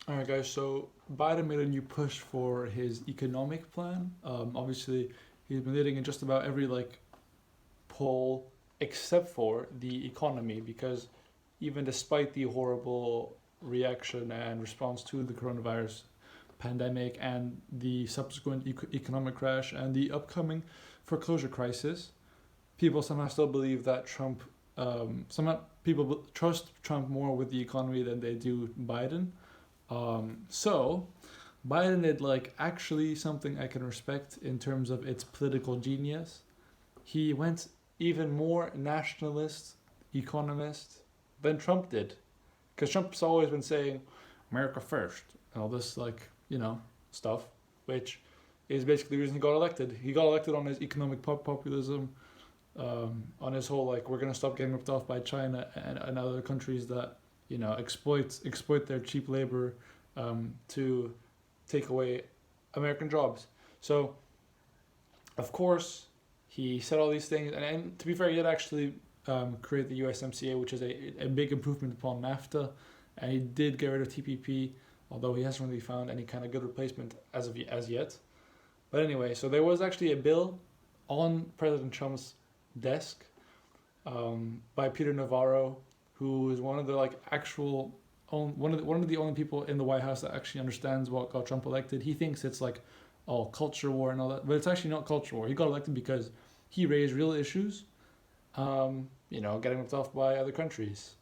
All right, guys. So Biden made a new push for his economic plan. Obviously, he's been leading in just about every poll except for the economy, because even despite the horrible reaction and response to the coronavirus pandemic and the subsequent economic crash and the upcoming foreclosure crisis, people somehow still believe that Trump. Somehow people trust Trump more with the economy than they do Biden. So Biden did actually something I can respect in terms of its political genius. He went even more nationalist, economist than Trump did, because Trump's always been saying America first and all this stuff, which is basically the reason he got elected. He got elected on his economic populism, on his whole we're gonna stop getting ripped off by China and other countries that exploit their cheap labor, to take away American jobs. So of course he said all these things, and to be fair, he did actually create the USMCA, which is a big improvement upon NAFTA, and he did get rid of TPP, although he hasn't really found any kind of good replacement as yet. But anyway, so there was actually a bill on President Trump's desk, by Peter Navarro, who is one of the actual one of the only people in the White House that actually understands what got Trump elected. He thinks it's all culture war and all that, but it's actually not culture war. He got elected because he raised real issues, getting ripped off by other countries,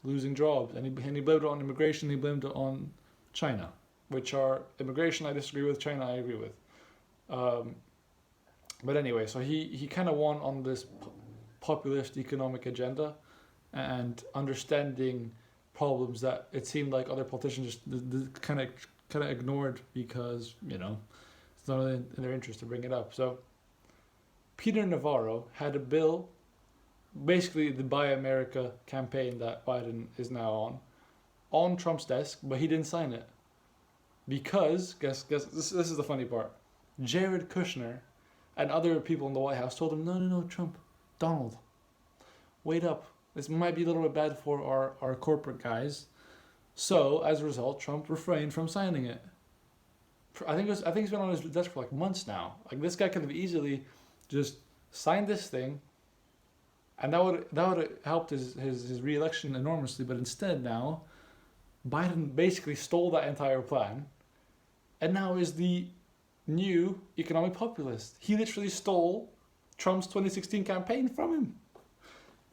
losing jobs, and he blamed it on immigration. He blamed it on China, which are immigration I disagree with, China I agree with. But anyway, so he kind of won on this populist economic agenda and understanding problems that it seemed like other politicians just kind of ignored because it's not in their interest to bring it up. So Peter Navarro had a bill, basically the Buy America campaign that Biden is now on Trump's desk, but he didn't sign it because guess this is the funny part. Jared Kushner and other people in the White House told him, no, Trump, Donald, wait up. This might be a little bit bad for our corporate guys. So as a result, Trump refrained from signing it. I think he's been on his desk for months now. This guy could have easily just signed this thing, and that would have helped his re-election enormously. But instead, now Biden basically stole that entire plan, and now is the new economic populist. He literally stole Trump's 2016 campaign from him.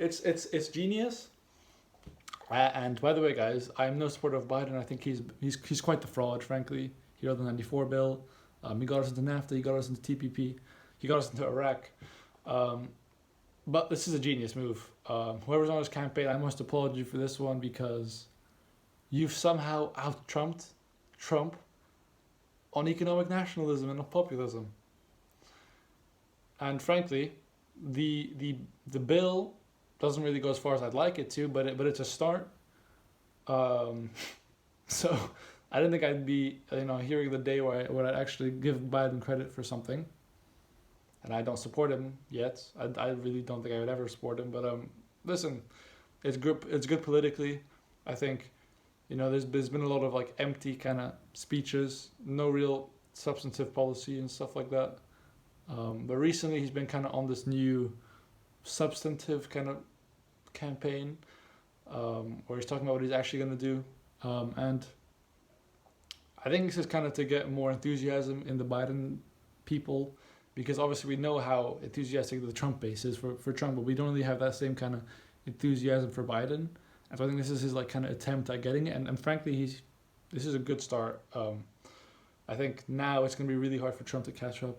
It's genius. And by the way, guys, I'm no supporter of Biden. I think he's quite the fraud, frankly. He got the '94 bill. He got us into NAFTA. He got us into TPP. He got us into Iraq. But this is a genius move. Whoever's on his campaign, I must applaud you for this one, because you've somehow out-trumped Trump on economic nationalism and populism. And frankly, the bill doesn't really go as far as I'd like it to, but it's a start. So I didn't think I'd be hearing the day where I'd actually give Biden credit for something. And I don't support him yet. I really don't think I would ever support him. But listen, it's good politically. I think there's been a lot of empty kind of speeches, no real substantive policy and stuff like that. But recently he's been kind of on this new substantive kind of campaign, where he's talking about what he's actually going to do. And I think this is kind of to get more enthusiasm in the Biden people, because obviously we know how enthusiastic the Trump base is for Trump, but we don't really have that same kind of enthusiasm for Biden. And so I think this is his kind of attempt at getting it. And frankly, this is a good start. I think now it's going to be really hard for Trump to catch up.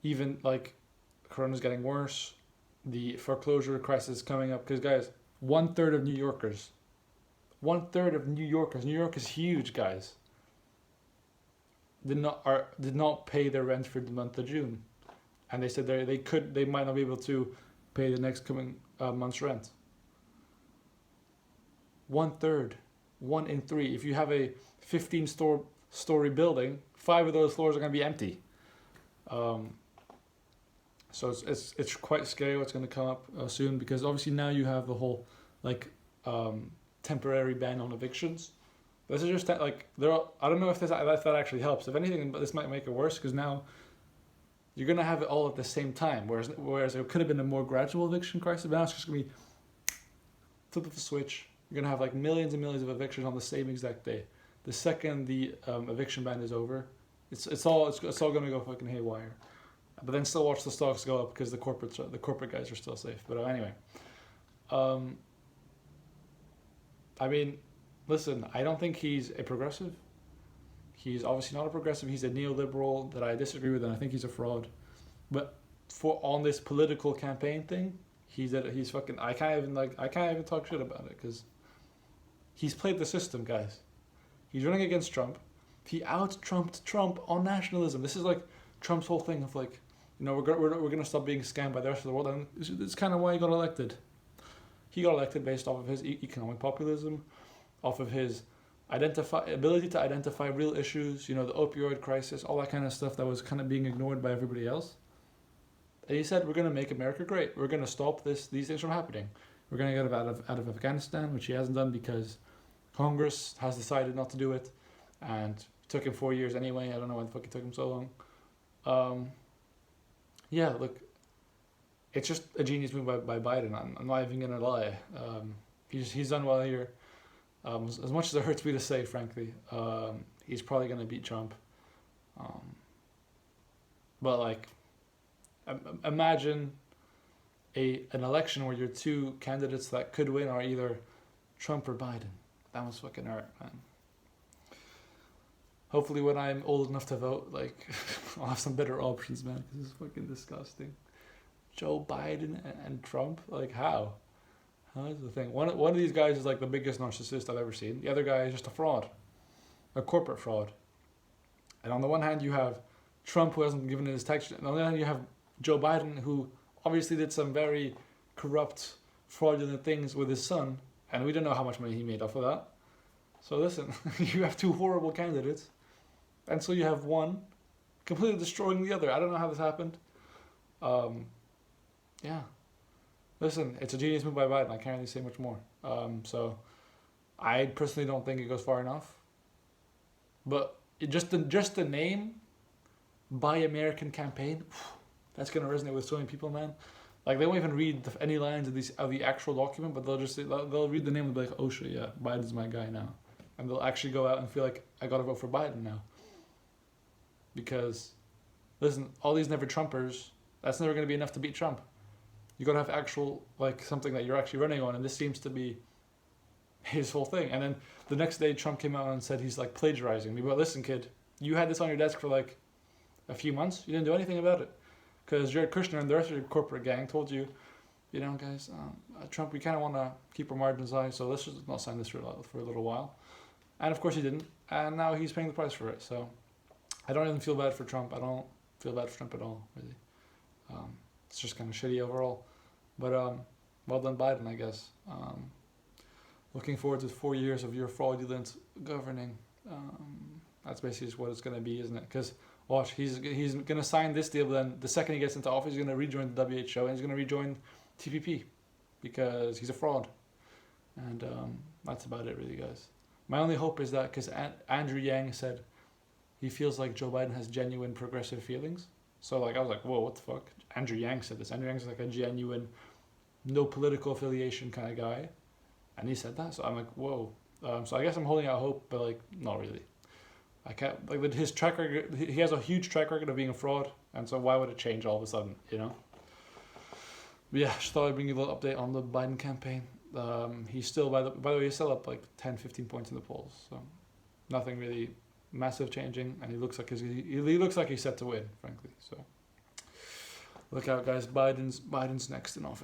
Even Corona's getting worse, the foreclosure crisis is coming up. Because guys, 1/3 of New Yorkers, New York is huge, guys, did not pay their rent for the month of June, and they said they might not be able to pay the next coming month's rent. 1/3, 1 in 3. If you have a 15-story building, 5 of those floors are going to be empty. So it's quite scary what's going to come up soon, because obviously now you have the whole temporary ban on evictions. This is just like I don't know if that actually helps. If anything, this might make it worse because now you're gonna have it all at the same time. Whereas it could have been a more gradual eviction crisis, but now it's just gonna be flip of the switch. You're gonna have like millions and millions of evictions on the same exact day. The second the eviction ban is over, it's all gonna go fucking haywire. But then still watch the stocks go up because the corporate guys are still safe. But anyway, I mean, listen, I don't think he's a progressive. He's obviously not a progressive. He's a neoliberal that I disagree with, and I think he's a fraud. But for on this political campaign thing, he's fucking. I can't even talk shit about it because he's played the system, guys. He's running against Trump. He out-Trumped Trump on nationalism. This is like Trump's whole thing of like, we're gonna stop being scammed by the rest of the world, and it's kind of why he got elected. He got elected based off of his economic populism, off of his ability to identify real issues, the opioid crisis, all that kind of stuff that was kind of being ignored by everybody else. And he said, we're going to make America great. We're going to stop these things from happening. We're going to get out of Afghanistan, which he hasn't done because Congress has decided not to do it. And it took him 4 years anyway. I don't know why the fuck it took him so long. Yeah, look, it's just a genius move by Biden. I'm not even going to lie. He's done well here. As much as it hurts me to say, frankly, he's probably going to beat Trump. But like, imagine an election where your two candidates that could win are either Trump or Biden. That must fucking hurt, man. Hopefully, when I'm old enough to vote, like, I'll have some better options, man. Because it's fucking disgusting. Joe Biden and Trump, like, how? That's the thing. One of these guys is like the biggest narcissist I've ever seen. The other guy is just a fraud, a corporate fraud. And on the one hand, you have Trump, who hasn't given his tax. And on the other hand, you have Joe Biden, who obviously did some very corrupt, fraudulent things with his son, and we don't know how much money he made off of that. So listen, you have two horrible candidates, and so you have one completely destroying the other. I don't know how this happened. Yeah. Listen, it's a genius move by Biden. I can't really say much more. So I personally don't think it goes far enough. But just the name, Buy American campaign, that's gonna resonate with so many people, man. Like they won't even read any lines of the actual document, but they'll read the name and be like, oh shit, yeah, Biden's my guy now, and they'll actually go out and feel like I gotta vote for Biden now. Because, listen, all these never Trumpers, that's never gonna be enough to beat Trump. You gotta have actual, like, something that you're actually running on, and this seems to be his whole thing. And then the next day, Trump came out and said he's like plagiarizing me. But listen, kid, you had this on your desk for like a few months. You didn't do anything about it because Jared Kushner and the rest of your corporate gang told you, guys, Trump, we kind of want to keep our margins high, so let's just not sign this for a little while. And of course he didn't, and now he's paying the price for it. So I don't even feel bad for Trump. I don't feel bad for Trump at all, really. It's just kind of shitty overall. But well done, Biden, I guess. Looking forward to 4 years of your fraudulent governing. That's basically just what it's going to be, isn't it? Because watch, he's going to sign this deal, but then the second he gets into office, he's going to rejoin the WHO and he's going to rejoin TPP because he's a fraud. And that's about it, really, guys. My only hope is that because Andrew Yang said he feels like Joe Biden has genuine progressive feelings. So like I was like, whoa, what the fuck? Andrew Yang said this. Andrew Yang's like a genuine, no political affiliation kind of guy. And he said that. So I'm like, whoa. So I guess I'm holding out hope, but like, not really. I can't, like, with his track record, he has a huge track record of being a fraud. And so why would it change all of a sudden, But yeah, just thought I'd bring you a little update on the Biden campaign. He's still, by the way, he's still up like 10, 15 points in the polls. So nothing really massive changing. And he looks like he's set to win, frankly. So look out, guys. Biden's next in office.